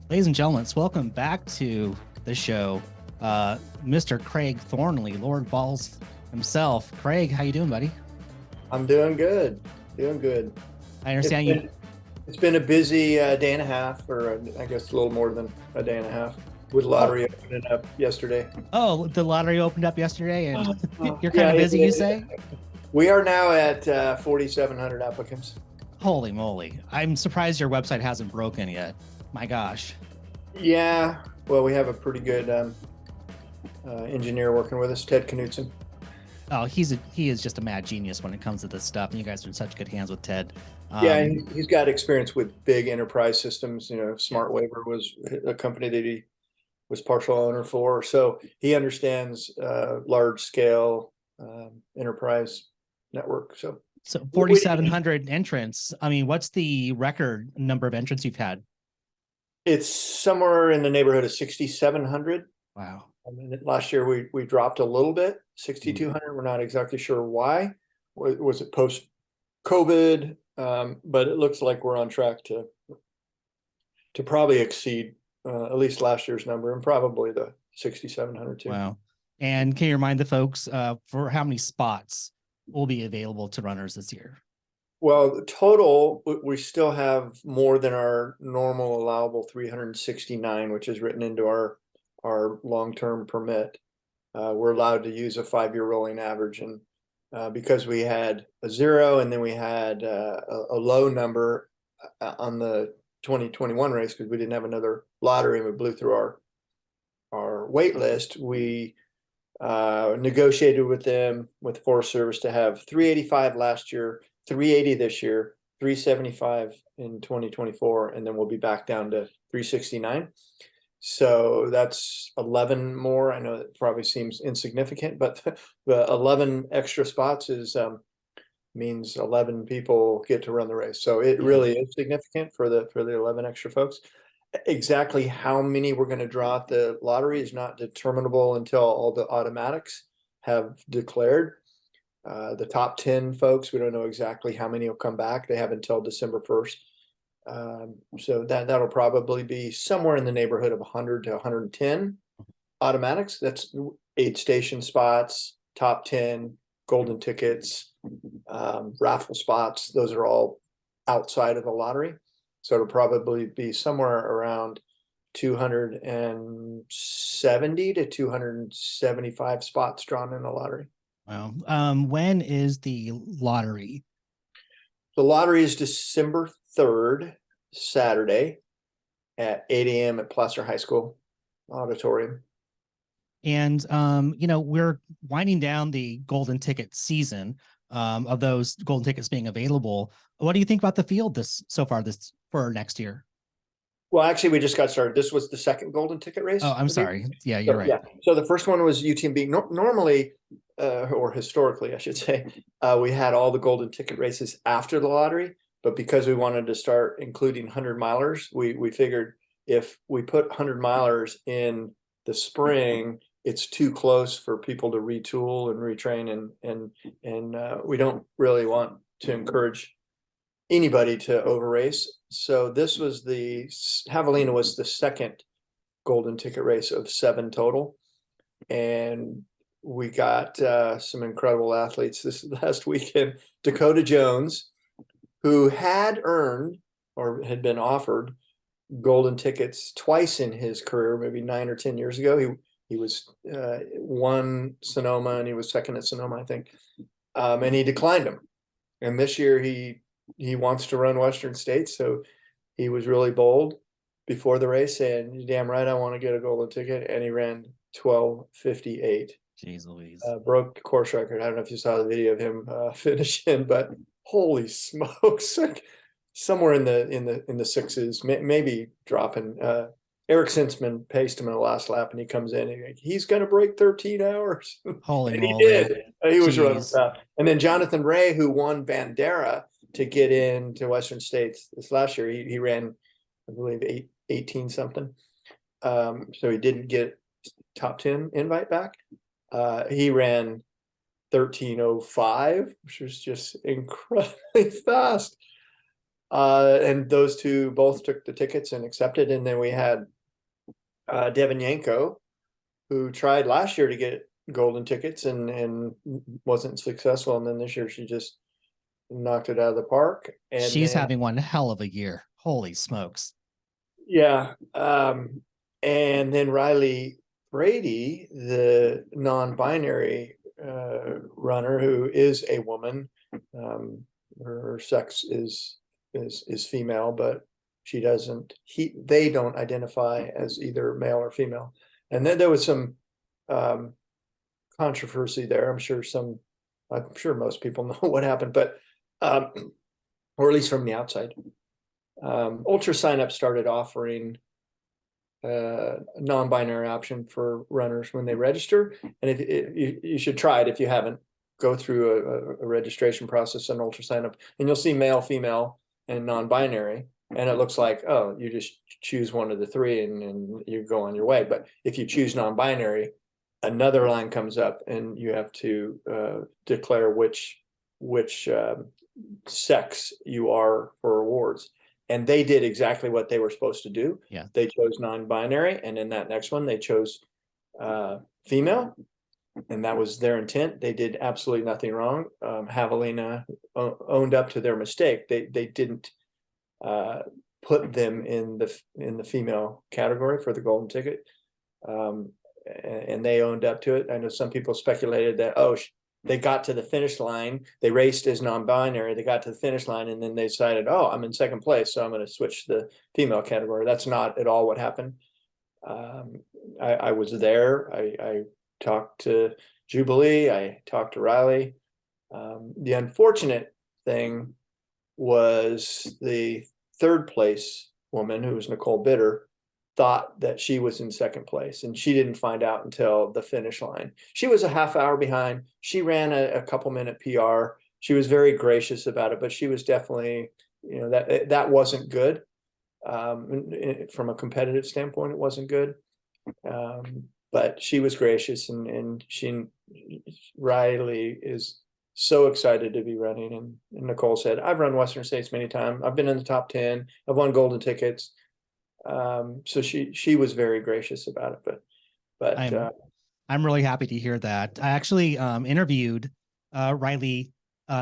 Ladies and gentlemen, welcome back to the show. Mr. Craig Thornley, Lord Balls himself. Craig, how you doing, buddy? I'm doing good. Doing good. I understand It's been a busy day and a half, or I guess a little more than a day and a half, with lottery opening up yesterday. Oh, the lottery opened up yesterday, and you're kind Yeah, of busy, you say? We are now at 4,700 applicants. Holy moly. I'm surprised your website hasn't broken yet. My gosh. Yeah, well, we have a pretty good engineer working with us, Ted Knutson. Oh, he is just a mad genius when it comes to this stuff, and you guys are in such good hands with Ted. Yeah, he's got experience with big enterprise systems. You know, Smart Waiver was a company that he was partial owner for, so he understands large scale enterprise network. So 4,700 entrants. I mean, what's the record number of entrants you've had? It's somewhere in the neighborhood of 6,700. Wow. I mean, last year we dropped a little bit, 6,200. We're not exactly sure why. Was it post COVID? But it looks like we're on track to probably exceed at least last year's number, and probably the 6,700 too. Wow. And can you remind the folks for how many spots will be available to runners this year? Well, the total, we still have more than our normal allowable 369, which is written into our long-term permit. We're allowed to use a 5-year rolling average, and because we had a 0 and then we had a low number on the 2021 race because we didn't have another lottery and we blew through our wait list, we negotiated with them, with the Forest Service, to have 385 last year, 380 this year, 375 in 2024, and then we'll be back down to 369. So that's 11 more. I know it probably seems insignificant, but the 11 extra spots means 11 people get to run the race. So it really is significant for the 11 extra folks. Exactly how many we're going to draw at the lottery is not determinable until all the automatics have declared. The top 10 folks, we don't know exactly how many will come back. They have until December 1st. So that'll probably be somewhere in the neighborhood of 100 to 110 automatics. That's aid station spots, top 10, golden tickets, raffle spots. Those are all outside of the lottery. So it'll probably be somewhere around 270 to 275 spots drawn in the lottery. Wow. When is the lottery? The lottery is December 3rd, Saturday at 8 a.m. at Placer High School auditorium. And, we're winding down the golden ticket season of those golden tickets being available. What do you think about the field for next year? Well, actually, we just got started. This was the second golden ticket race. Oh, I'm sorry. Yeah, you're right. Yeah. So the first one was UTMB. Normally, or historically, I should say, we had all the golden ticket races after the lottery. But because we wanted to start including 100 milers, we figured if we put 100 milers in the spring, it's too close for people to retool and retrain, and we don't really want to encourage anybody to over race. So this was Javelina was the second golden ticket race of 7 total, and we got some incredible athletes this last weekend. Dakota Jones, who had earned or had been offered golden tickets twice in his career, maybe 9 or 10 years ago. He was won Sonoma and he was second at Sonoma, I think, and he declined them. And this year he wants to run Western States, so he was really bold before the race, saying, "You're damn right, I want to get a golden ticket," and he ran 12:58. Jeez Louise. Broke the course record. I don't know if you saw the video of him finishing, but holy smokes, somewhere in the sixes, maybe dropping. Eric Sinsman paced him in the last lap, and he comes in and he's going to break 13 hours. Holy and moly. He did. He was Jeez. running fast. And then Jonathan Ray, who won Bandera to get into Western States this last year, he ran, I believe, 18 something. So he didn't get top 10 invite back. He ran 13:05, which was just incredibly fast. And those two both took the tickets and accepted. And then we had Devin Yanko, who tried last year to get golden tickets and wasn't successful. And then this year she just knocked it out of the park. And she's then, having one hell of a year. Holy smokes. yeah. And then Riley Brady, the non-binary runner, who is a woman. Her sex is female, but she doesn't. They don't identify as either male or female. And then there was some controversy there. I'm sure most people know what happened, but or at least from the outside. Ultra Sign Up started offering a non-binary option for runners when they register, and if you should try it if you haven't. Go through a registration process on Ultra Sign Up, and you'll see male, female, and non-binary, and it looks like, oh, you just choose one of the three and you go on your way. But if you choose non-binary, another line comes up, and you have to declare which sex you are for awards. And they did exactly what they were supposed to do. Yeah. They chose non-binary, and in that next one, they chose female, and that was their intent. They did absolutely nothing wrong. Javelina owned up to their mistake. They didn't put them in the female category for the golden ticket, and they owned up to it. I know some people speculated that, they got to the finish line, they raced as non-binary, they got to the finish line, and then they decided, I'm in second place, so I'm going to switch to the female category. That's not at all what happened. I was there. I talked to Jubilee, I talked to Riley. The unfortunate thing was the third place woman, who was Nicole Bitter, thought that she was in second place, and she didn't find out until the finish line. She was a half hour behind. She ran a couple minute PR. She was very gracious about it, but she was definitely, that wasn't good. From a competitive standpoint, it wasn't good. But she was gracious, and Riley is so excited to be running. And Nicole said, I've run Western States many times. I've been in the top 10. I've won golden tickets. So she was very gracious about it, but I'm really happy to hear that. I actually interviewed Riley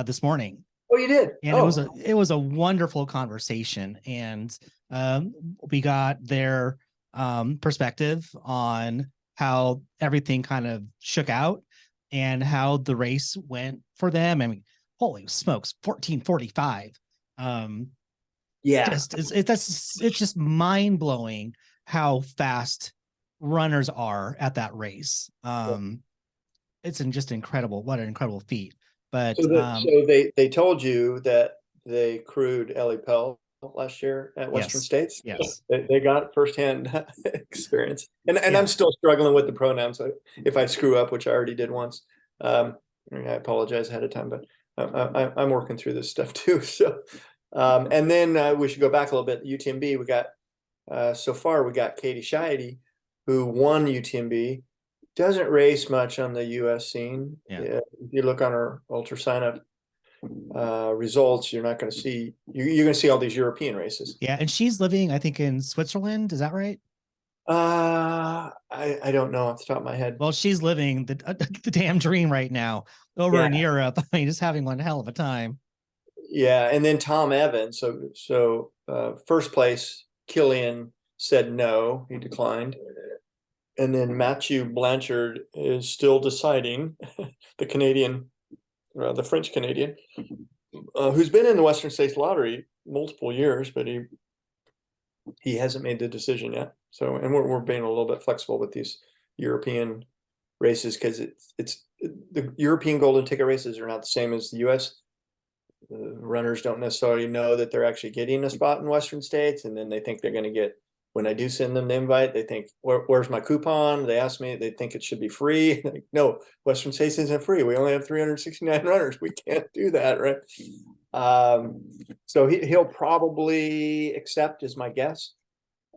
this morning. Oh, you did? And it was a wonderful conversation, and we got their perspective on how everything kind of shook out and how the race went for them. I mean, holy smokes, 14:45. Yeah, it's just mind blowing how fast runners are at that race. It's just incredible. What an incredible feat. But so they told you that they crewed Ellie Pell last year at Western States. Yes, they got firsthand experience, and Yeah. I'm still struggling with the pronouns. So if I screw up, which I already did once, I apologize ahead of time. But I'm working through this stuff too. So. And then we should go back a little bit. UTMB, we got so far we got Katie Scheide, who won UTMB. Doesn't race much on the U.S. scene. Yeah. If you look on her Ultra Sign Up results, you're not going to see. You're going to see all these European races. Yeah, and she's living, I think, in Switzerland. Is that right? I don't know off the top of my head. Well, she's living the damn dream right now over in Europe. I mean, just having one hell of a time. Yeah, and then Tom Evans. So first place, Killian said no, he declined. And then Matthew Blanchard is still deciding, the Canadian, the French Canadian, who's been in the Western States Lottery multiple years, but he hasn't made the decision yet. So, and we're being a little bit flexible with these European races, because it's the European golden ticket races are not the same as the U.S. The runners don't necessarily know that they're actually getting a spot in Western States, and then they think they're going to get, when I do send them the invite, they think, where's my coupon? They ask me, they think it should be free. Like, no, Western States isn't free. We only have 369 runners. We can't do that, right? So he'll probably accept, is my guess.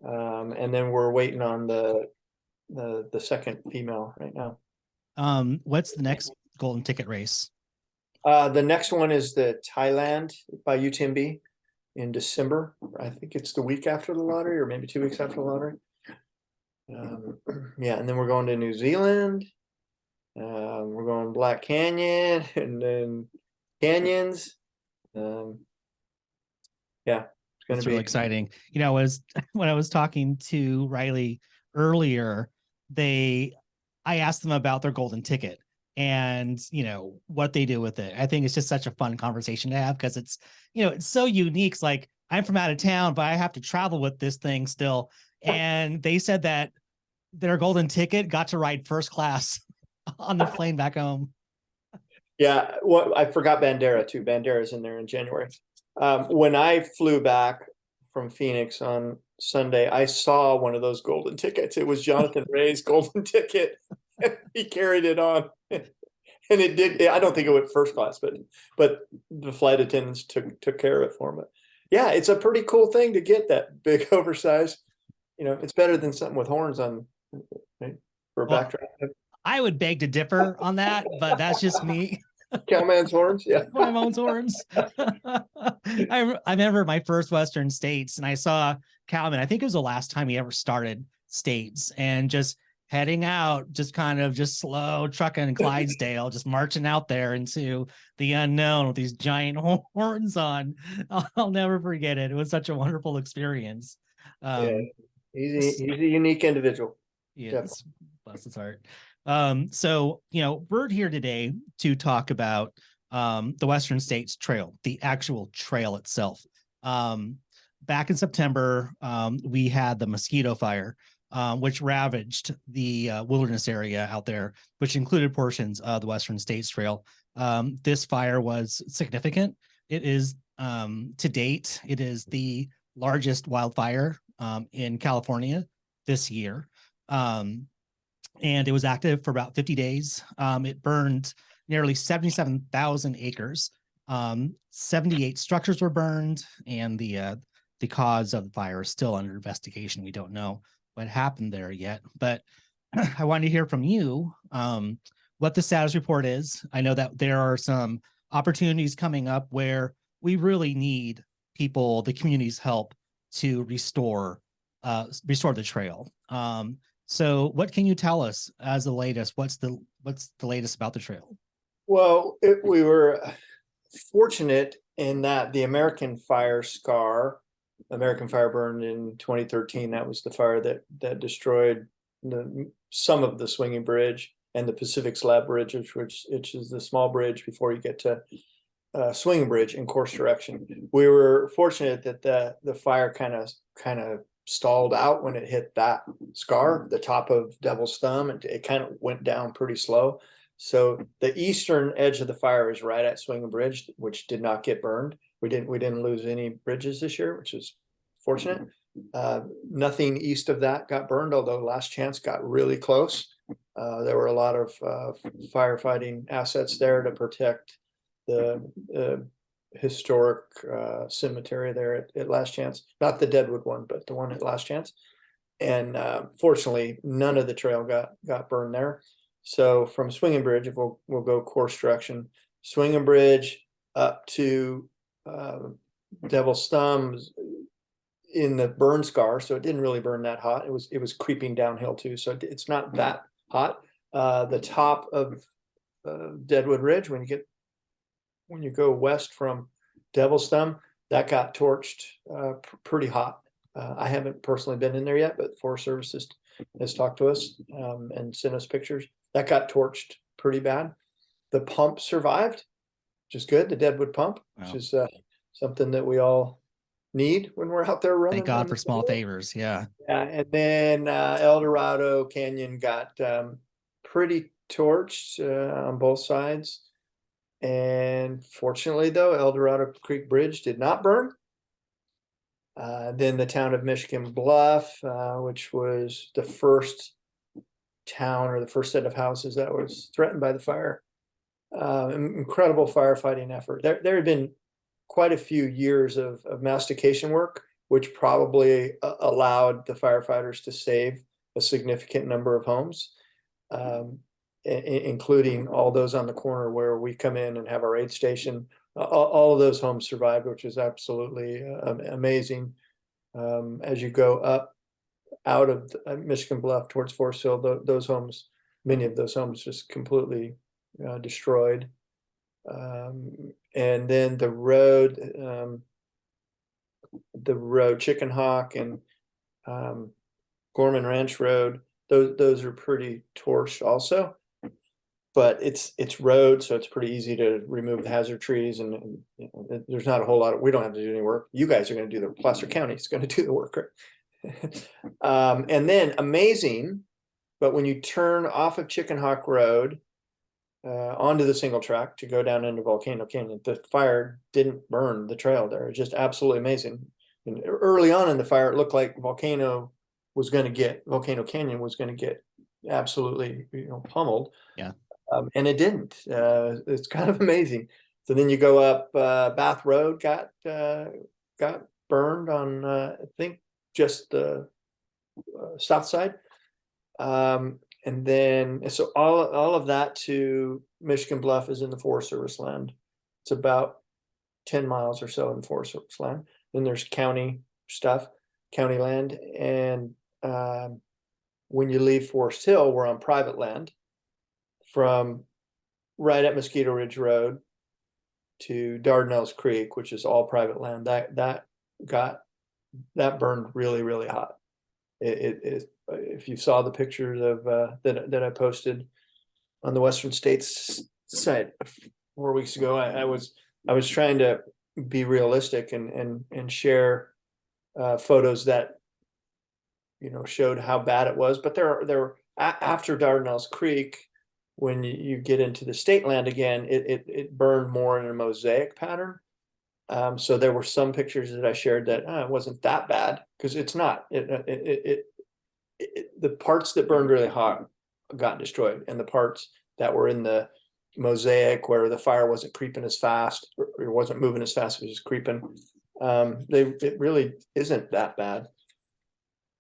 And then we're waiting on the the second female right now. What's the next golden ticket race? The next one is the Thailand by UTMB in December. I think it's the week after the lottery, or maybe 2 weeks after the lottery. Yeah, and then we're going to New Zealand. We're going Black Canyon, and then canyons. Yeah, it's going to be really exciting. You know, as when I was talking to Riley earlier, I asked them about their golden ticket and, you know, what they do with it. I think it's just such a fun conversation to have because it's, you know, it's so unique. It's like, I'm from out of town, but I have to travel with this thing still. And they said that their golden ticket got to ride first class on the plane back home. Yeah, well, I forgot Bandera too. Bandera's in there in January. When I flew back from Phoenix on Sunday, I saw one of those golden tickets. It was Jonathan Ray's golden ticket. He carried it on, and it did. I don't think it went first class, but the flight attendants took care of it for him. But yeah, it's a pretty cool thing to get that big oversized. You know, it's better than something with horns on, right, for a backdrop. I would beg to differ on that, but that's just me. Cowman's horns, yeah. My own horns. I remember my first Western States, and I saw Cowman. I think it was the last time he ever started States, and just heading out, just kind of just slow trucking Clydesdale, just marching out there into the unknown with these giant horns on. I'll never forget it. It was such a wonderful experience. Yeah, he's a unique individual. Yes, bless his heart. So, you know, we're here today to talk about the Western States Trail, the actual trail itself. Back in September, we had the Mosquito Fire, which ravaged the wilderness area out there, which included portions of the Western States Trail. This fire was significant. It is, to date, it is the largest wildfire in California this year. And it was active for about 50 days. It burned nearly 77,000 acres. 78 structures were burned, and the cause of the fire is still under investigation. We don't know what happened there yet, but I wanted to hear from you what the status report is. I know that there are some opportunities coming up where we really need people, the community's help to restore the trail. So what can you tell us as the latest? What's the latest about the trail? Well, we were fortunate in that the American Fire burned in 2013. That was the fire that destroyed some of the swinging bridge and the Pacific Slab Bridge, which is the small bridge before you get to swinging bridge in course direction. We were fortunate that the fire kind of stalled out when it hit that scar, the top of Devil's Thumb, and it kind of went down pretty slow. So the eastern edge of the fire is right at Swinging Bridge, which did not get burned. We didn't lose any bridges this year, which is fortunate. Nothing east of that got burned, although Last Chance got really close. There were a lot of firefighting assets there to protect the historic cemetery there at Last Chance, not the Deadwood one, but the one at Last Chance. And fortunately, none of the trail got burned there. So from Swinging Bridge, if we'll go course direction, Swinging Bridge up to Devil's Thumb in the burn scar. So it didn't really burn that hot. It was creeping downhill too. So it's not that hot. The top of Deadwood Ridge, when you go west from Devil's Thumb, that got torched pretty hot. I haven't personally been in there yet, but Forest Service has talked to us and sent us pictures. That got torched pretty bad. The pump survived, which is good. The Deadwood pump, which is something that we all need when we're out there running. Thank God for small favors. Yeah. And then El Dorado Canyon got pretty torched on both sides. And fortunately, though, El Dorado Creek Bridge did not burn. Then the town of Michigan Bluff, which was the first town or the first set of houses that was threatened by the fire. Incredible firefighting effort. There had been quite a few years of mastication work, which probably allowed the firefighters to save a significant number of homes, including all those on the corner where we come in and have our aid station. All of those homes survived, which is absolutely amazing. As you go up out of Michigan Bluff towards Forest Hill, those homes, many of those homes just completely destroyed. And then the road, Chicken Hawk and Gorman Ranch Road, those are pretty torched also. But it's road, so it's pretty easy to remove the hazard trees, and you know, there's not a whole lot of, we don't have to do any work. You guys are going to do the Placer County is going to do the work, right? And then amazing, but when you turn off of Chicken Hawk Road onto the single track to go down into Volcano Canyon, the fire didn't burn the trail there. It's just absolutely amazing. And early on in the fire, it looked like Volcano Canyon was going to get absolutely, you know, pummeled. Yeah. And it didn't. It's kind of amazing. So then you go up Bath Road, got burned on I think just the south side, and then so all of that to Michigan Bluff is in the Forest Service land. It's about 10 miles or so in Forest Service land. Then there's county stuff, county land, and when you leave Forest Hill, we're on private land. From right at Mosquito Ridge Road to Dardanelles Creek, which is all private land, that burned really, really hot. It if you saw the pictures of that I posted on the Western States site 4 weeks ago, I was trying to be realistic and share photos that, you know, showed how bad it was. But there after Dardanelles Creek, when you get into the state land again, it burned more in a mosaic pattern. So there were some pictures that I shared that it wasn't that bad, because it's not. The parts that burned really hot got destroyed, and the parts that were in the mosaic where the fire wasn't creeping as fast, or it wasn't moving as fast, it was just creeping. It really isn't that bad.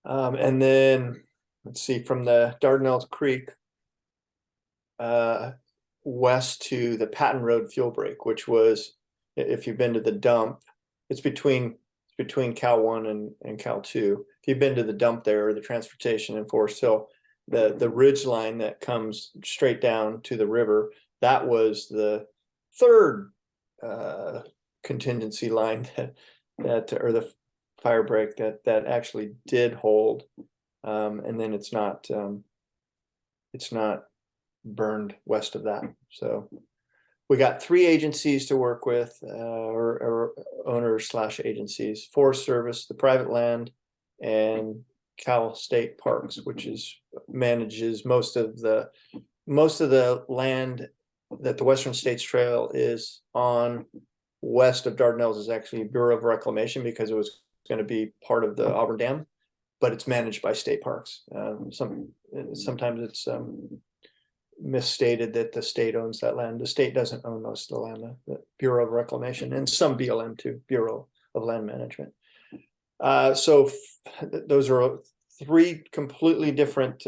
And then let's see, from the Dardanelles Creek west to the Patton Road fuel break, which was, if you've been to the dump, it's between Cal 1 and Cal 2. If you've been to the dump there, or the transportation in Forest Hill, the ridge line that comes straight down to the river, that was the third contingency line that or the fire break that actually did hold, and then it's not burned west of that. So we got 3 agencies to work with, or owners / agencies: Forest Service, the private land, and Cal State Parks, which manages most of the land that the Western States Trail is on west of Dardanelles is actually Bureau of Reclamation, because it was going to be part of the Auburn Dam, but it's managed by state parks. Sometimes it's misstated that the state owns that land. The state doesn't own most of the land, the Bureau of Reclamation, and some BLM too, Bureau of Land Management. So those are 3 completely different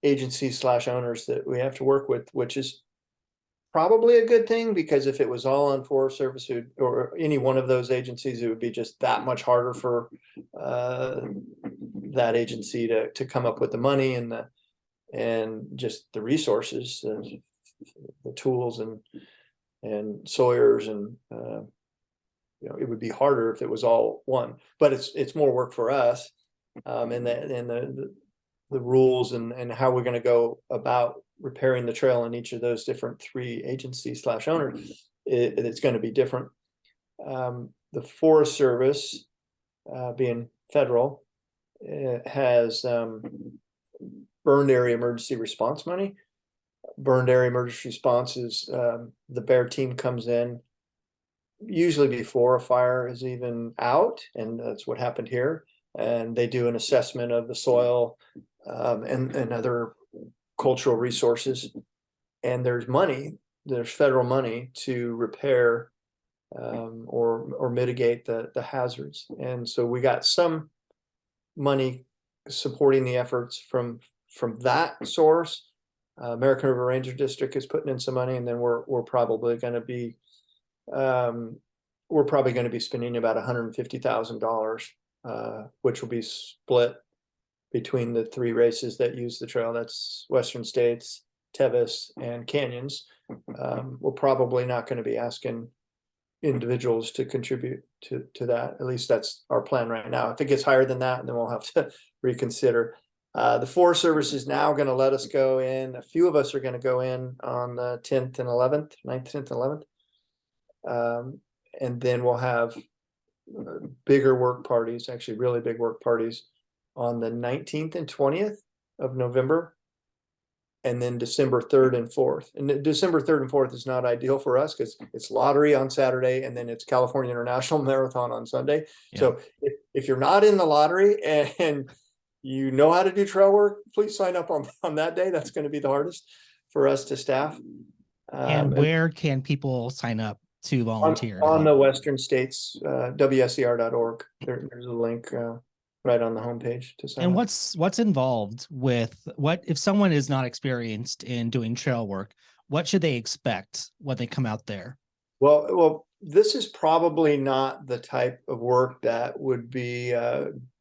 agencies / owners that we have to work with, which is probably a good thing, because if it was all on Forest Service or any one of those agencies, it would be just that much harder for that agency to come up with the money and just the resources, the tools and sawyers, and you know, it would be harder if it was all one. But it's more work for us, and the rules and how we're going to go about repairing the trail in each of those different 3 agencies / owners. It's going to be different. The Forest Service, being federal, has burned area emergency response money. Burned area emergency response is the bear team comes in usually before a fire is even out, and that's what happened here. And they do an assessment of the soil and other cultural resources, and there's federal money to repair or mitigate the hazards. And so we got some money supporting the efforts from that source. American River Ranger District is putting in some money, and then we're probably going to be spending about $150,000, which will be split between the 3 races that use the trail. That's Western States, Tevis, and Canyons. We're probably not going to be asking individuals to contribute to that. At least that's our plan right now. If it gets higher than that, then we'll have to reconsider. The Forest Service is now going to let us go in. A few of us are going to go in on the 10th and 11th, 9th, 10th, and 11th. And then we'll have bigger work parties, actually really big work parties, on the 19th and 20th of November. And then December 3rd and 4th. And December 3rd and 4th is not ideal for us because it's lottery on Saturday, and then it's California International Marathon on Sunday. Yeah. So if you're not in the lottery and you know how to do trail work, please sign up on that day. That's going to be the hardest for us to staff. And where can people sign up to volunteer? On the Western States, WSER.org. There's a link right on the homepage to sign up. And what's involved with if someone is not experienced in doing trail work, what should they expect when they come out there? Well, this is probably not the type of work that would be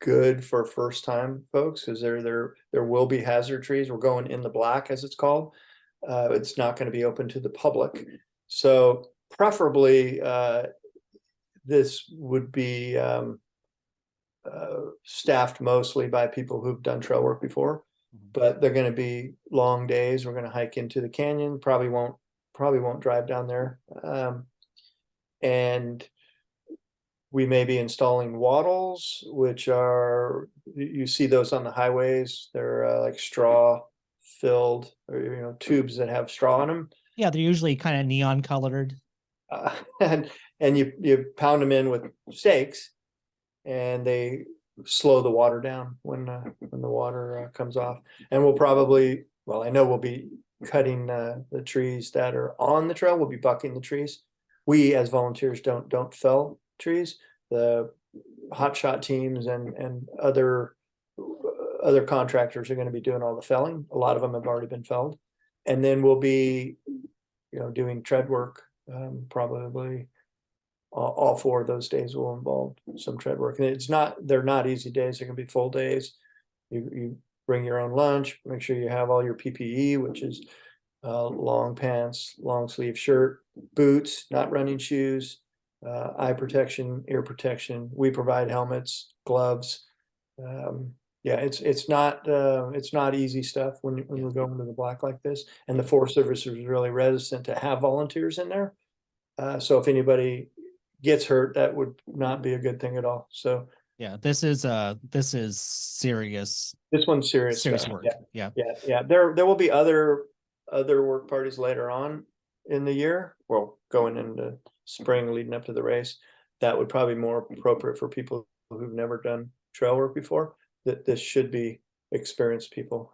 good for first time folks, because there will be hazard trees. We're going in the black, as it's called. It's not going to be open to the public. So preferably this would be staffed mostly by people who've done trail work before, but they're going to be long days. We're going to hike into the canyon. Probably won't drive down there. And we may be installing wattles, which are, you see those on the highways. They're like straw filled, or tubes that have straw in them. Yeah, they're usually kind of neon colored. And you pound them in with stakes, and they slow the water down when the water comes off. And we'll probably, I know we'll be cutting the trees that are on the trail. We'll be bucking the trees. We as volunteers don't fell trees. The hotshot teams and other contractors are going to be doing all the felling. A lot of them have already been felled. And then we'll be doing tread work. Probably all 4 of those days will involve some tread work. And they're not easy days. They're going to be full days. You bring your own lunch, make sure you have all your PPE, which is long pants, long sleeve shirt, boots, not running shoes, eye protection, ear protection. We provide helmets, gloves. It's not easy stuff when we go into the black like this. And the Forest Service is really reticent to have volunteers in there. So if anybody gets hurt, that would not be a good thing at all. So yeah, this is serious. This one's serious work. Yeah. There will be other work parties later on in the year. Well, going into spring leading up to the race, that would probably be more appropriate for people who've never done trail work before. That this should be experienced people.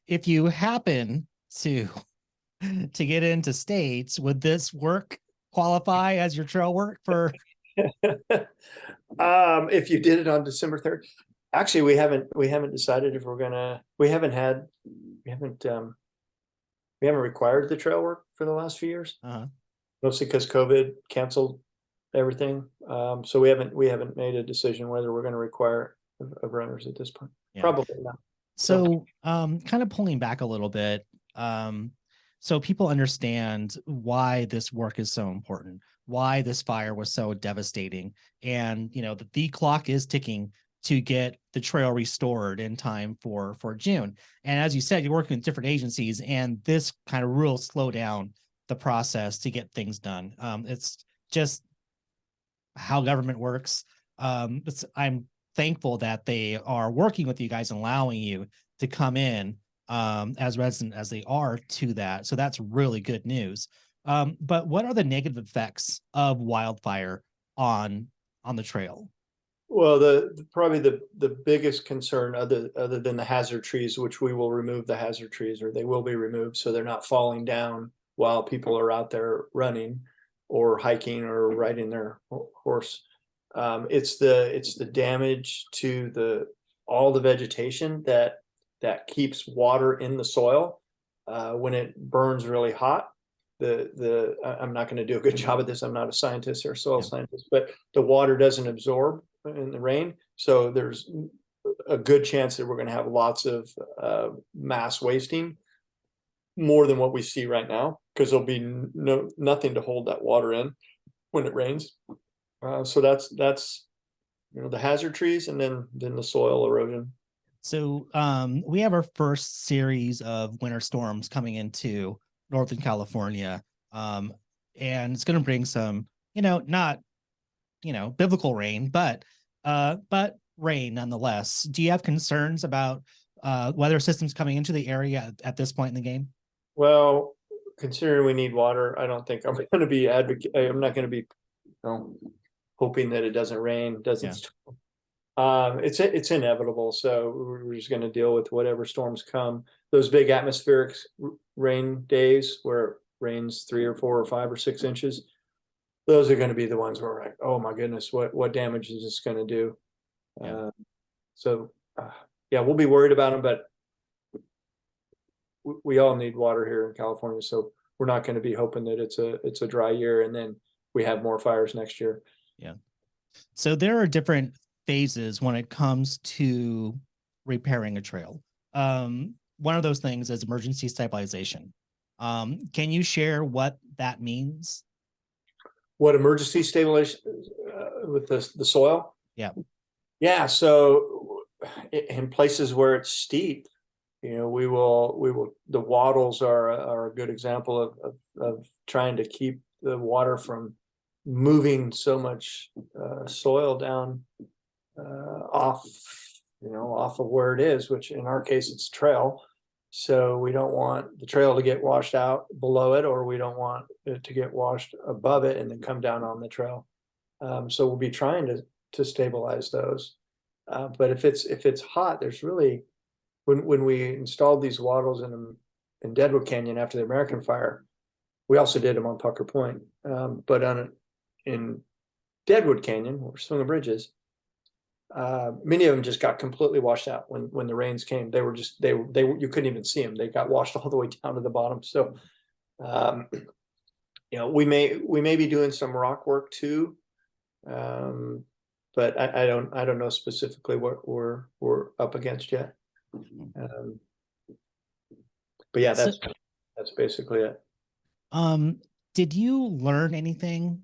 If you happen to get into states, would this work qualify as your trail work for? If you did it on December 3rd, actually we haven't decided if we're gonna. We haven't required the trail work for the last few years. Mostly because COVID canceled everything. So we haven't made a decision whether we're going to require of runners at this point. Yeah. Probably not. So kind of pulling back a little bit, so people understand why this work is so important, why this fire was so devastating, and the clock is ticking to get the trail restored in time for June. And as you said, you're working with different agencies, and this kind of will slow down the process to get things done. It's just how government works. I'm thankful that they are working with you guys and allowing you to come in as resident as they are to that. So that's really good news. But what are the negative effects of wildfire on the trail? Well, probably the biggest concern, other than the hazard trees, which we will remove the hazard trees, or they will be removed so they're not falling down while people are out there running or hiking or riding their horse. It's the damage to all the vegetation that keeps water in the soil when it burns really hot. I'm not going to do a good job at this. I'm not a scientist or a soil scientist, but the water doesn't absorb in the rain, so there's a good chance that we're going to have lots of mass wasting, more than what we see right now, because there'll be nothing to hold that water in when it rains. So that's the hazard trees, and then the soil erosion. So we have our first series of winter storms coming into Northern California, and it's going to bring some, not biblical rain, but rain nonetheless. Do you have concerns about weather systems coming into the area at this point in the game? Well, considering we need water, I don't think I'm going to be I'm not going to be hoping that it doesn't rain, doesn't. It's inevitable. So we're just going to deal with whatever storms come. Those big atmospheric rain days where it rains 3 or 4 or 5 or 6 inches, those are going to be the ones where we're like, oh my goodness, what damage is this going to do? Yeah, we'll be worried about them, but we all need water here in California, so we're not going to be hoping that it's a dry year and then we have more fires next year. Yeah. So there are different phases when it comes to repairing a trail. One of those things is emergency stabilization. Can you share what that means? What emergency stabilization with the soil? Yeah. So in places where it's steep, we will. The wattles are a good example of trying to keep the water from moving so much soil down off of where it is, which in our case it's trail. So we don't want the trail to get washed out below it, or we don't want it to get washed above it and then come down on the trail. So we'll be trying to stabilize those. But if it's hot, there's really, when we installed these wattles in Deadwood Canyon after the American fire, we also did them on Pucker Point. But in Deadwood Canyon, or Swinger Bridges, many of them just got completely washed out when the rains came. They were you couldn't even see them. They got washed all the way down to the bottom. So we may be doing some rock work too, but I don't know specifically what we're up against yet. But yeah, that's basically it. Did you learn anything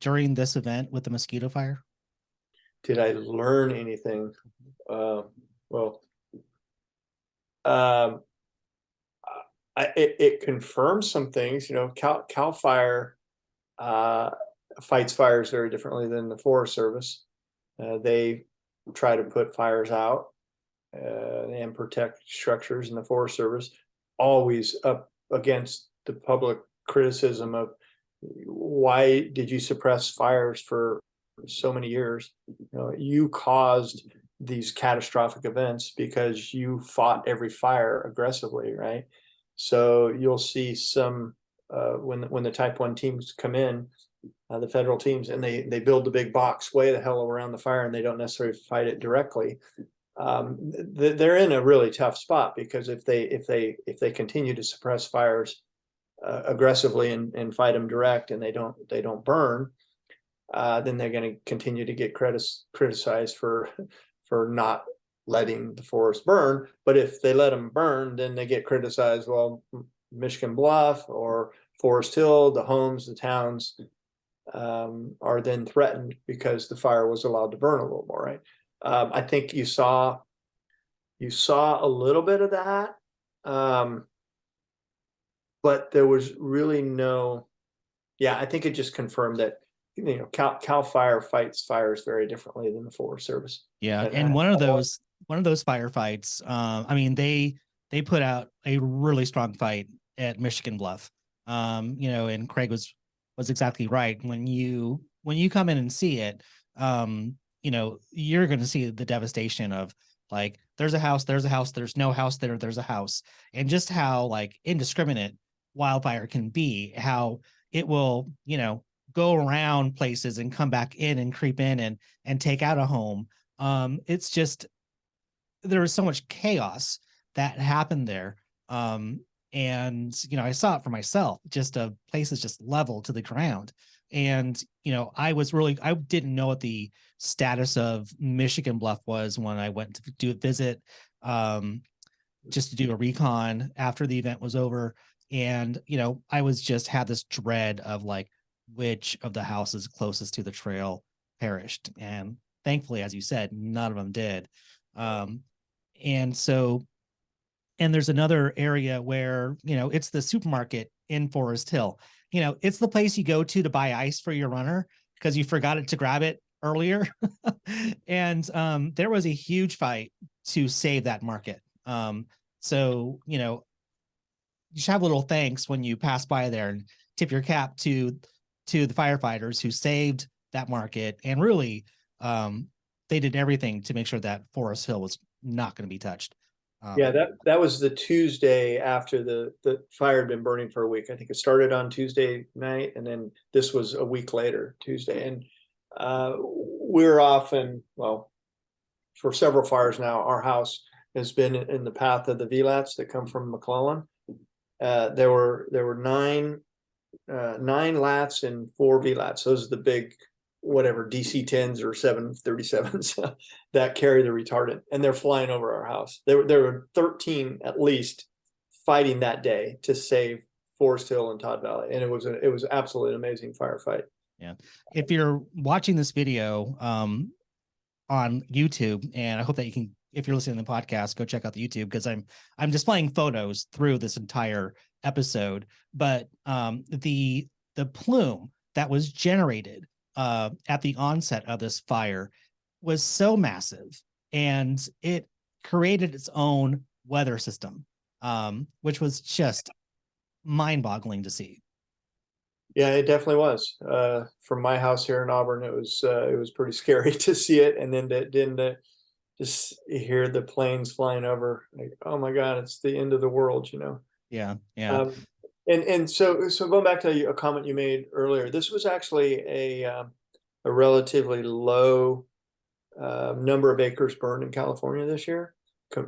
during this event with the Mosquito Fire? Did I learn anything? It confirms some things. Cal Fire fights fires very differently than the Forest Service. They try to put fires out and protect structures, and the Forest Service always up against the public criticism of, why did you suppress fires for so many years? You caused these catastrophic events because you fought every fire aggressively, right? So you'll see some when the Type 1 teams come in, the federal teams, and they build the big box way the hell around the fire, and they don't necessarily fight it directly. They're in a really tough spot, because if they continue to suppress fires aggressively and fight them direct, and they don't burn, then they're going to continue to get criticized for not letting the forest burn. But if they let them burn, then they get criticized. Well, Michigan Bluff or Forest Hill, the homes, the towns are then threatened because the fire was allowed to burn a little more, right? I think you saw a little bit of that, but there was really no. Yeah, I think it just confirmed that Cal Fire fights fires very differently than the Forest Service. Yeah, and one of those firefights, I mean, they put out a really strong fight at Michigan Bluff. And Craig was exactly right. When you come in and see it, you're going to see the devastation of, like, there's a house, there's no house there, there's a house, and just how, like, indiscriminate wildfire can be, how it will, go around places and come back in and creep in and take out a home. It's just, there was so much chaos that happened there. And, you know, I saw it for myself, just a place is just level to the ground. And, you know, I didn't know what the status of Michigan Bluff was when I went to do a visit, just to do a recon after the event was over. And, you know, I was just had this dread of like, which of the houses closest to the trail perished. And thankfully, as you said, none of them did. And so, and there's another area where, you know, it's the supermarket in Forest Hill. You know, it's the place you go to buy ice for your runner because you forgot it to grab it earlier. And there was a huge fight to save that market. So, you know, you should have a little thanks when you pass by there and tip your cap to the firefighters who saved that market. And really, they did everything to make sure that Forest Hill was not going to be touched. Yeah, that was the Tuesday after the fire had been burning for a week. I think it started on Tuesday night, and then this was a week later, Tuesday. And we're often, well, for several fires now, our house has been in the path of the VLATs that come from McClellan. There were nine LATs and 4 VLATs. Those are the big, whatever, DC-10s or 737s that carry the retardant, and they're flying over our house. There were 13 at least fighting that day to save Forest Hill and Todd Valley, and it was absolutely an amazing firefight. Yeah, if you're watching this video on YouTube, and I hope that you can, if you're listening to the podcast, go check out the YouTube, because I'm displaying photos through this entire episode. But the plume that was generated at the onset of this fire was so massive, and it created its own weather system, which was just mind-boggling to see. Yeah, it definitely was. From my house here in Auburn, it was pretty scary to see it, and then just hear the planes flying over. Like, oh my God, it's the end of the world, you know? Yeah, yeah. And so going back to a comment you made earlier, this was actually a relatively low number of acres burned in California this year,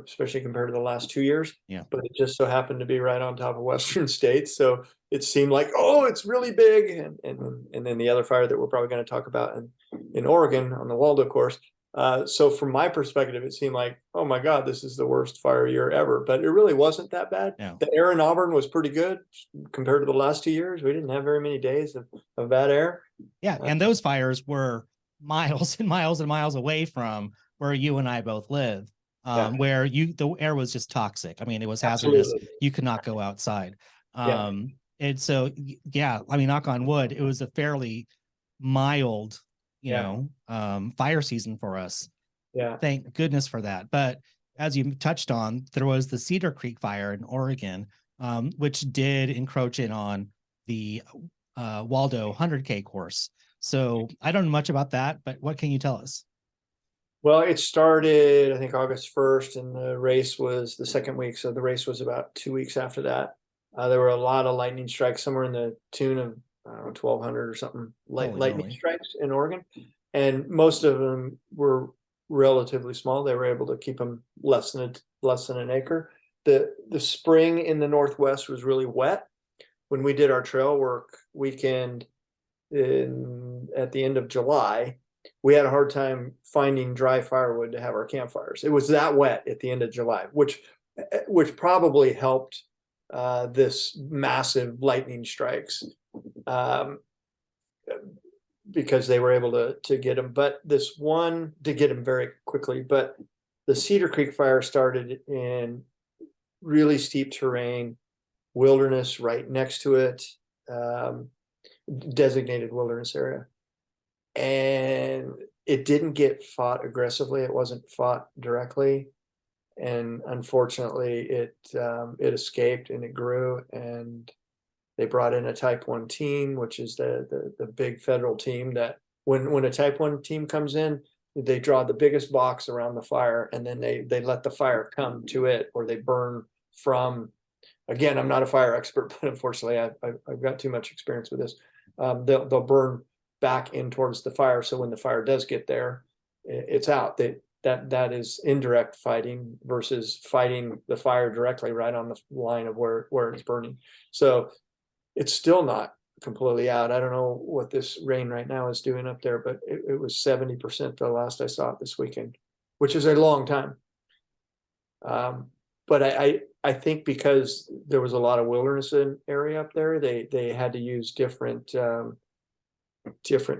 especially compared to the last 2 years. Yeah. But it just so happened to be right on top of Western states, so it seemed like, oh, it's really big. And then the other fire that we're probably going to talk about in Oregon on the Waldo course. So from my perspective, it seemed like, oh my God, this is the worst fire year ever. But it really wasn't that bad. No. The air in Auburn was pretty good compared to the last 2 years. We didn't have very many days of bad air. Yeah, and those fires were miles and miles and miles away from where you and I both live, where the air was just toxic. I mean, it was hazardous. Absolutely. You could not go outside. And so, yeah, I mean, knock on wood, it was a fairly mild, you know, fire season for us. Yeah. Thank goodness for that. But as you touched on, there was the Cedar Creek fire in Oregon, which did encroach in on the Waldo 100K course. So I don't know much about that, but what can you tell us? Well, it started, I think, August 1st, and the race was the second week. So the race was about 2 weeks after that. There were a lot of lightning strikes, somewhere in the tune of, I don't know, 1,200 or something, lightning strikes in Oregon. And most of them were relatively small. They were able to keep them less than an acre. The spring in the Northwest was really wet. When we did our trail work weekend at the end of July, we had a hard time finding dry firewood to have our campfires. It was that wet at the end of July, which probably helped this massive lightning strikes, because they were able to get them. But this one to get them very quickly. But the Cedar Creek fire started in really steep terrain, wilderness right next to it, designated wilderness area. And it didn't get fought aggressively. It wasn't fought directly. And unfortunately, it escaped and it grew. And they brought in a Type 1 team, which is the big federal team that when a Type 1 team comes in, they draw the biggest box around the fire, and then they let the fire come to it, or they burn from. Again, I'm not a fire expert, but unfortunately, I've got too much experience with this. they'll burn back in towards the fire. So when the fire does get there, it's out. That is indirect fighting versus fighting the fire directly right on the line of where it's burning. So it's still not completely out. I don't know what this rain right now is doing up there, but it was 70% the last I saw it this weekend, which is a long time. But I think because there was a lot of wilderness area up there, they had to use different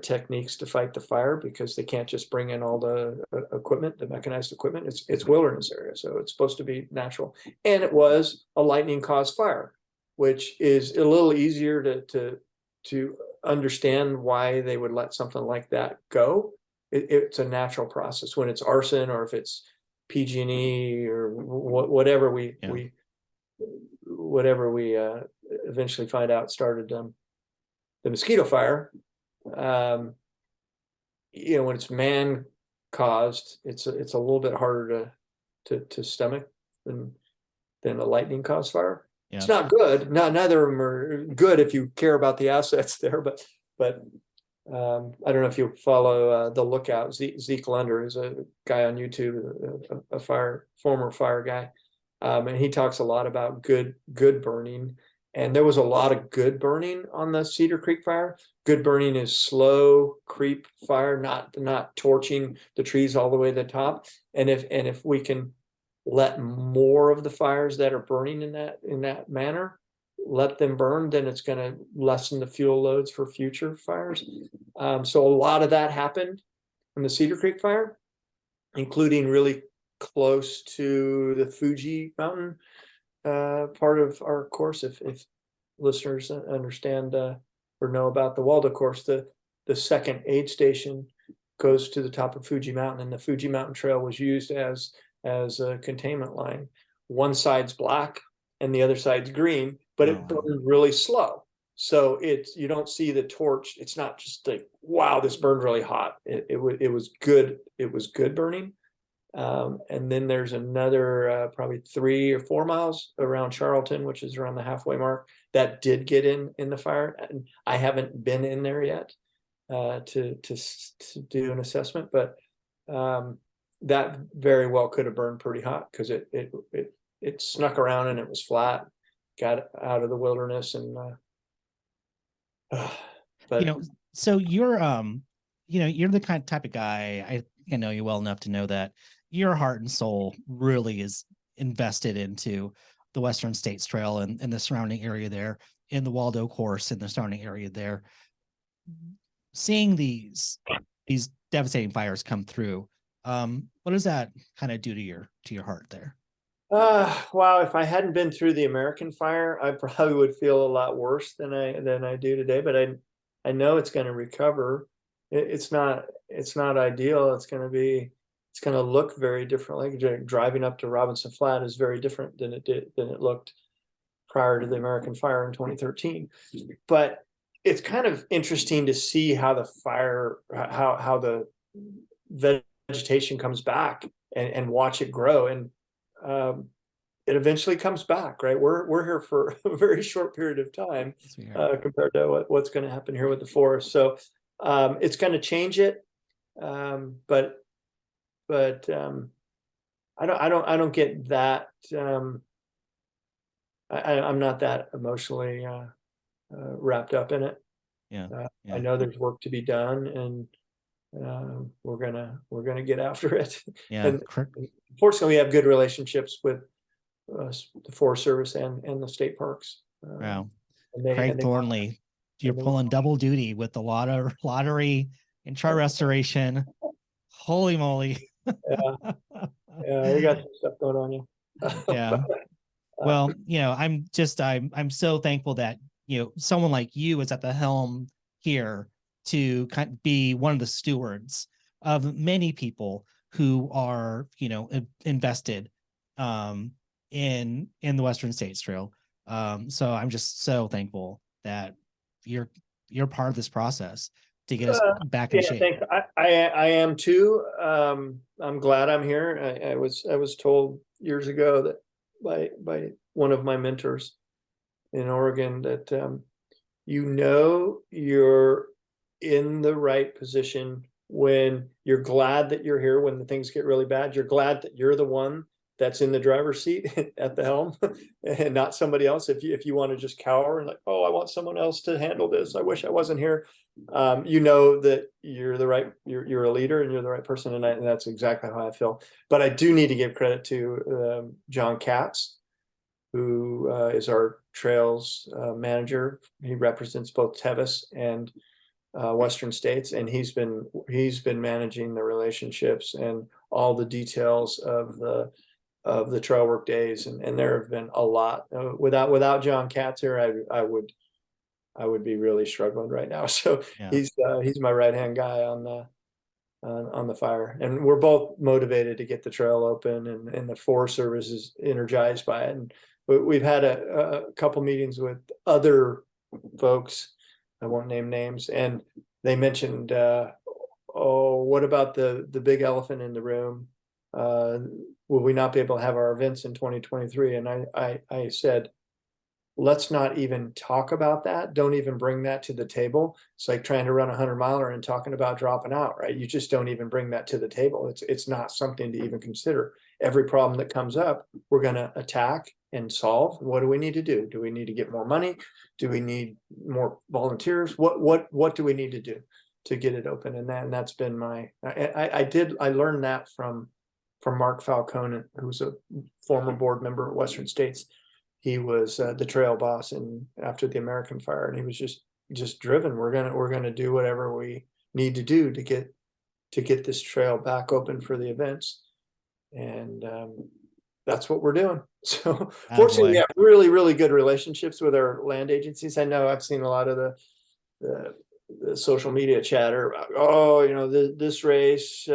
techniques to fight the fire, because they can't just bring in all the equipment, the mechanized equipment. It's wilderness area, so it's supposed to be natural. And it was a lightning caused fire, which is a little easier to understand why they would let something like that go. It's a natural process. When it's arson, or if it's PG&E or whatever we eventually find out started the Mosquito Fire. When it's man caused, it's a little bit harder to stomach than a lightning caused fire. Yeah. It's not good. Neither of them are good if you care about the assets there. But I don't know if you follow The Lookout. Zeke Lunder is a guy on YouTube, a former fire guy, and he talks a lot about good burning. And there was a lot of good burning on the Cedar Creek fire. Good burning is slow creep fire, not torching the trees all the way to the top. And if we can let more of the fires that are burning in that manner, let them burn, then it's going to lessen the fuel loads for future fires. So a lot of that happened in the Cedar Creek fire, including really close to the Fuji Mountain part of our course. If listeners understand or know about the Waldo course, the second aid station goes to the top of Fuji Mountain, and the Fuji Mountain Trail was used as a containment line. One side's black and the other side's green, but it burned really slow. So you don't see the torch. It's not just like, wow, this burned really hot. It was good. It was good burning. And then there's another probably 3 or 4 miles around Charlton, which is around the halfway mark, that did get in the fire. And I haven't been in there yet to do an assessment, but that very well could have burned pretty hot, because it snuck around and it was flat, got out of the wilderness, and but so you're you're the type of guy, I know you well enough to know that your heart and soul really is invested into the Western States Trail and the surrounding area there, in the Waldo course and the surrounding area there. Seeing these devastating fires come through, what does that kind of do to your heart there? Wow, if I hadn't been through the American fire, I probably would feel a lot worse than I do today. But I know it's going to recover. It's not ideal. It's going to look very different. Like driving up to Robinson Flat is very different than it looked prior to the American fire in 2013. But it's kind of interesting to see how the fire, how the vegetation comes back and watch it grow. And it eventually comes back, right? We're here for a very short period of time compared to what's going to happen here with the forest. So it's going to change it, but I don't get that. I'm not that emotionally wrapped up in it. Yeah. I know there's work to be done, and we're gonna get after it. Yeah. And fortunately, we have good relationships with the Forest Service and the state parks. Wow. Craig Thornley, you're pulling double duty with the lottery and chart restoration. Holy moly. Yeah, we got some stuff going on. Yeah. Well, I'm so thankful that someone like you is at the helm here to kind of be one of the stewards of many people who are invested in the Western States Trail. So I'm just so thankful that you're part of this process to get us back in shape. Thanks. I am too. I'm glad I'm here. I was told years ago that by one of my mentors in Oregon that you know you're in the right position when you're glad that you're here when the things get really bad. You're glad that you're the one that's in the driver's seat at the helm and not somebody else. If you want to just cower and like, oh, I want someone else to handle this, I wish I wasn't here. You know that you're the right, you're a leader and you're the right person, and that's exactly how I feel. But I do need to give credit to John Katz, who is our trails manager. He represents both Tevis and Western states, and he's been managing the relationships and all the details of the trail work days, and there have been a lot. Without John Katz here, I would be really struggling right now. So Yeah. he's my right hand guy on the fire, and we're both motivated to get the trail open, and the Forest Service is energized by it. And we've had a couple meetings with other folks. I won't name names, and they mentioned, oh, what about the big elephant in the room? Will we not be able to have our events in 2023? And I said, let's not even talk about that. Don't even bring that to the table. It's like trying to run a 100-miler and talking about dropping out, right? You just don't even bring that to the table. It's not something to even consider. Every problem that comes up, we're going to attack and solve. What do we need to do? Do we need to get more money? Do we need more volunteers? What do we need to do to get it open? And that's been my, I learned that from Mark Falcone, who's a former board member at Western States. He was the trail boss after the American Fire, and he was just driven. We're gonna do whatever we need to do to get this trail back open for the events, and that's what we're doing. So fortunately, we have really, really good relationships with our land agencies. I know I've seen a lot of the social media chatter about, oh, you know, this race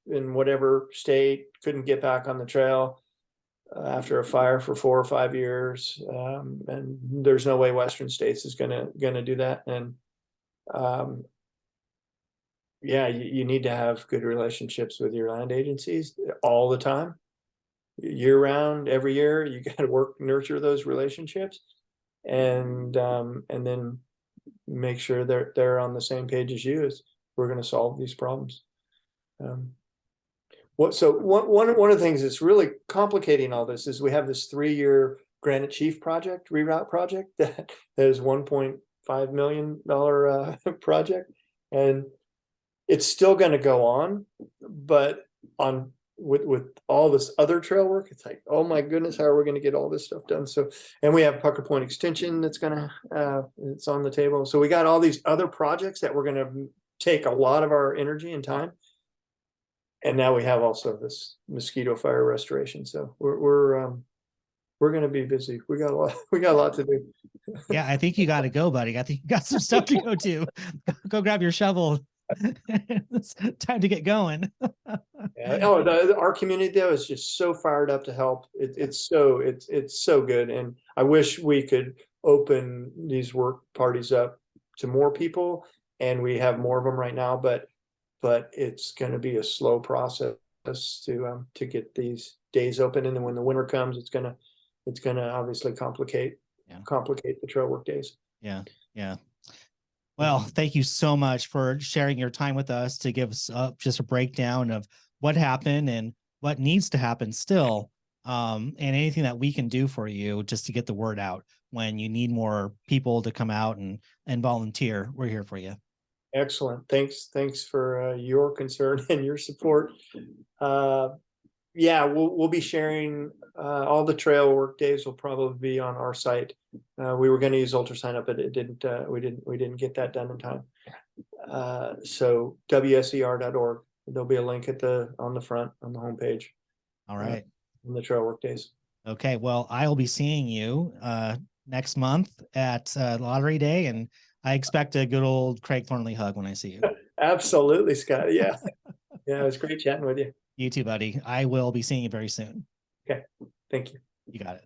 in whatever state couldn't get back on the trail after a fire for 4 or 5 years, and there's no way Western States is gonna do that. And yeah, you need to have good relationships with your land agencies all the time, year round, every year. You got to nurture those relationships, and then make sure they're on the same page as you. As we're going to solve these problems. One of the things that's really complicating all this is we have this 3-year Granite Chief project, reroute project, that is $1.5 million project, and it's still going to go on, but with all this other trail work, it's like, oh my goodness, how are we going to get all this stuff done? So, and we have Pucker Point Extension that's it's on the table. So we got all these other projects that we're going to take a lot of our energy and time. And now we have also this Mosquito Fire restoration. So we're going to be busy. We got a lot to do. Yeah, I think you got to go, buddy. I think you got some stuff to go to. Go grab your shovel. It's time to get going. Yeah. Oh, our community though is just so fired up to help. It's so good, and I wish we could open these work parties up to more people, and we have more of them right now. But it's going to be a slow process to get these days open, and then when the winter comes, it's gonna obviously complicate the trail work days. Yeah. Well, thank you so much for sharing your time with us to give us just a breakdown of what happened and what needs to happen still, and anything that we can do for you just to get the word out. When you need more people to come out and volunteer, we're here for you. Excellent. Thanks for your concern and your support. Yeah, we'll be sharing all the trail work days will probably be on our site. We were going to use UltraSign, but it didn't. We didn't get that done in time. So wser.org. There'll be a link on the front on the homepage. All right. On the trail work days. Okay. Well, I will be seeing you next month at Lottery Day, and I expect a good old Craig Thornley hug when I see you. Absolutely, Scott. Yeah. Yeah, it was great chatting with you. You too, buddy. I will be seeing you very soon. Okay. Thank you. You got it.